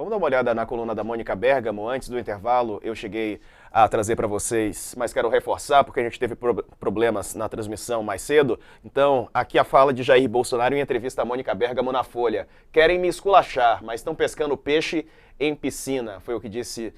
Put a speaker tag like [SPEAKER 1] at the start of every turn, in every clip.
[SPEAKER 1] Vamos dar uma olhada na coluna da Mônica Bergamo. Antes do intervalo, eu cheguei a trazer para vocês, mas quero reforçar porque a gente teve problemas na transmissão mais cedo. Então, aqui a fala de Jair Bolsonaro em entrevista à Mônica Bergamo na Folha. Querem me esculachar, mas estão pescando peixe em piscina, foi o que disse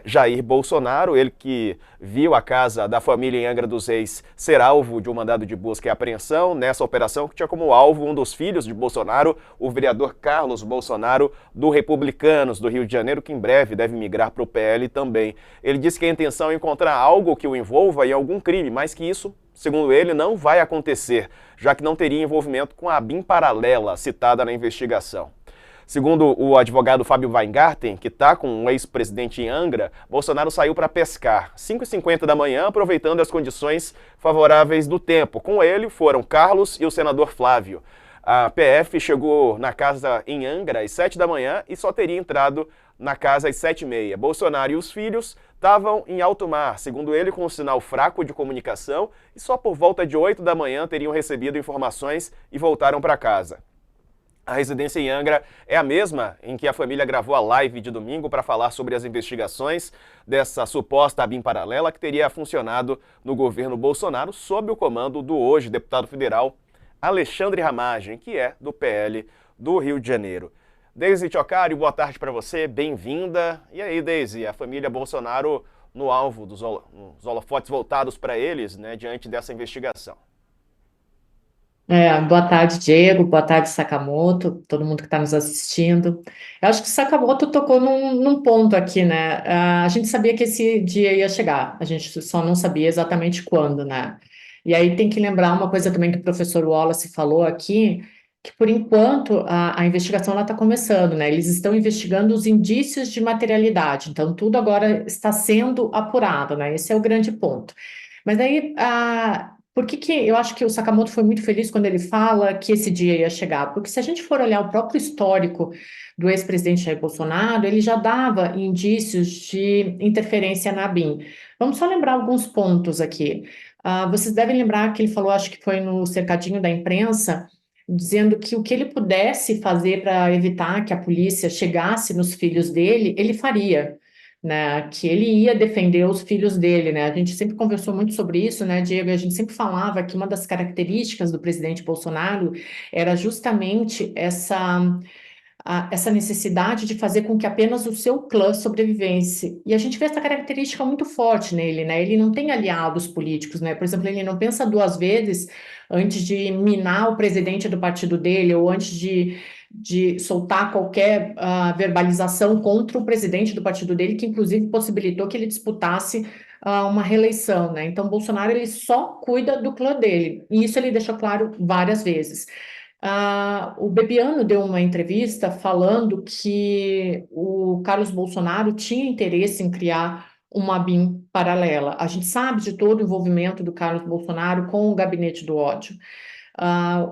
[SPEAKER 1] Jair Bolsonaro, ele que viu a casa da família em Angra dos Reis ser alvo de um mandado de busca e apreensão nessa operação que tinha como alvo um dos filhos de Bolsonaro, o vereador Carlos Bolsonaro, do Republicanos do Rio de Janeiro, que em breve deve migrar para o PL também. Ele disse que a intenção é encontrar algo que o envolva em algum crime, mas que isso, segundo ele, não vai acontecer, já que não teria envolvimento com a BIM paralela citada na investigação. Segundo o advogado Fábio Weingarten, que está com o ex-presidente em Angra, Bolsonaro saiu para pescar, 5h50 da manhã, aproveitando as condições favoráveis do tempo. Com ele foram Carlos e o senador Flávio. A PF chegou na casa em Angra às 7 da manhã e só teria entrado na casa às 7h30. Bolsonaro e os filhos estavam em alto mar, segundo ele, com um sinal fraco de comunicação, e só por volta de 8 da manhã teriam recebido informações e voltaram para casa. A residência em Angra é a mesma em que a família gravou a live de domingo para falar sobre as investigações dessa suposta BIM paralela que teria funcionado no governo Bolsonaro sob o comando do hoje deputado federal Alexandre Ramagem, que é do PL do Rio de Janeiro. Deise Tchocário, boa tarde para você, bem-vinda. E aí, Deise, a família Bolsonaro no alvo dos holofotes voltados para eles, né, diante dessa investigação.
[SPEAKER 2] Boa tarde, Diego. Boa tarde, Sakamoto, todo mundo que está nos assistindo. Eu acho que o Sakamoto tocou num ponto aqui, né? A gente sabia que esse dia ia chegar, a gente só não sabia exatamente quando, né? E aí tem que lembrar uma coisa também que o professor Wallace falou aqui, que por enquanto a investigação está começando, né? Eles estão investigando os indícios de materialidade, então tudo agora está sendo apurado, né? Esse é o grande ponto. Mas aí, por que eu acho que o Sakamoto foi muito feliz quando ele fala que esse dia ia chegar? Porque se a gente for olhar o próprio histórico do ex-presidente Jair Bolsonaro, ele já dava indícios de interferência na BIM. Vamos só lembrar alguns pontos aqui. Vocês devem lembrar que ele falou, acho que foi no cercadinho da imprensa, dizendo que o que ele pudesse fazer para evitar que a polícia chegasse nos filhos dele, ele faria, né, que ele ia defender os filhos dele, né? A gente sempre conversou muito sobre isso, né, Diego? A gente sempre falava que uma das características do presidente Bolsonaro era justamente essa necessidade de fazer com que apenas o seu clã sobrevivesse. E a gente vê essa característica muito forte nele, né? Ele não tem aliados políticos, né? Por exemplo, ele não pensa duas vezes antes de minar o presidente do partido dele ou antes de soltar qualquer verbalização contra o presidente do partido dele, que inclusive possibilitou que ele disputasse uma reeleição, né? Então, Bolsonaro, ele só cuida do clã dele, e isso ele deixa claro várias vezes. O Bebiano deu uma entrevista falando que o Carlos Bolsonaro tinha interesse em criar uma BIM paralela. A gente sabe de todo o envolvimento do Carlos Bolsonaro com o gabinete do ódio.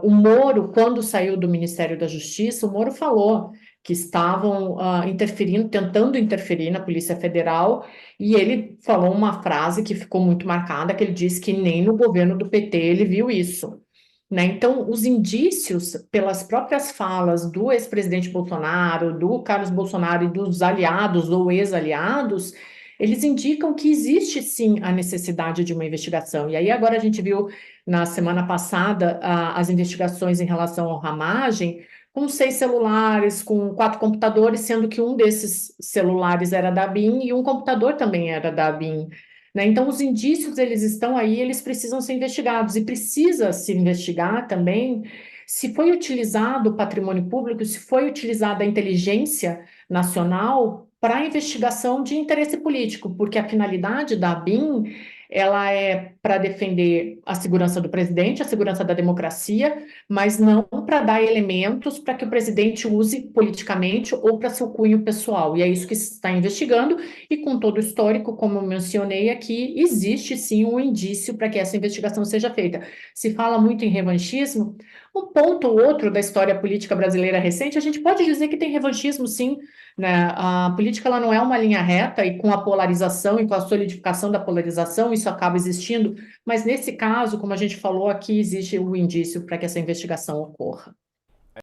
[SPEAKER 2] O Moro, quando saiu do Ministério da Justiça, o Moro falou que estavam interferindo, tentando interferir na Polícia Federal, e ele falou uma frase que ficou muito marcada, que ele disse que nem no governo do PT ele viu isso. Né? Então, os indícios, pelas próprias falas do ex-presidente Bolsonaro, do Carlos Bolsonaro e dos aliados ou ex-aliados, eles indicam que existe sim a necessidade de uma investigação. E aí, agora a gente viu na semana passada as investigações em relação ao Ramagem, com 6 celulares, com 4 computadores, sendo que um desses celulares era da BIM e um computador também era da BIM. Né? Então, os indícios, eles estão aí, eles precisam ser investigados, e precisa se investigar também se foi utilizado o patrimônio público, se foi utilizada a inteligência nacional para a investigação de interesse político, porque a finalidade da BIM, ela é para defender a segurança do presidente, a segurança da democracia, mas não para dar elementos para que o presidente use politicamente ou para seu cunho pessoal, e é isso que se está investigando. E com todo o histórico, como eu mencionei aqui, existe sim um indício para que essa investigação seja feita. Se fala muito em revanchismo, um ponto ou outro da história política brasileira recente, a gente pode dizer que tem revanchismo sim, né? A política ela não é uma linha reta, e com a polarização e com a solidificação da polarização, isso acaba existindo, mas nesse caso, como a gente falou aqui, existe o indício para que essa investigação ocorra.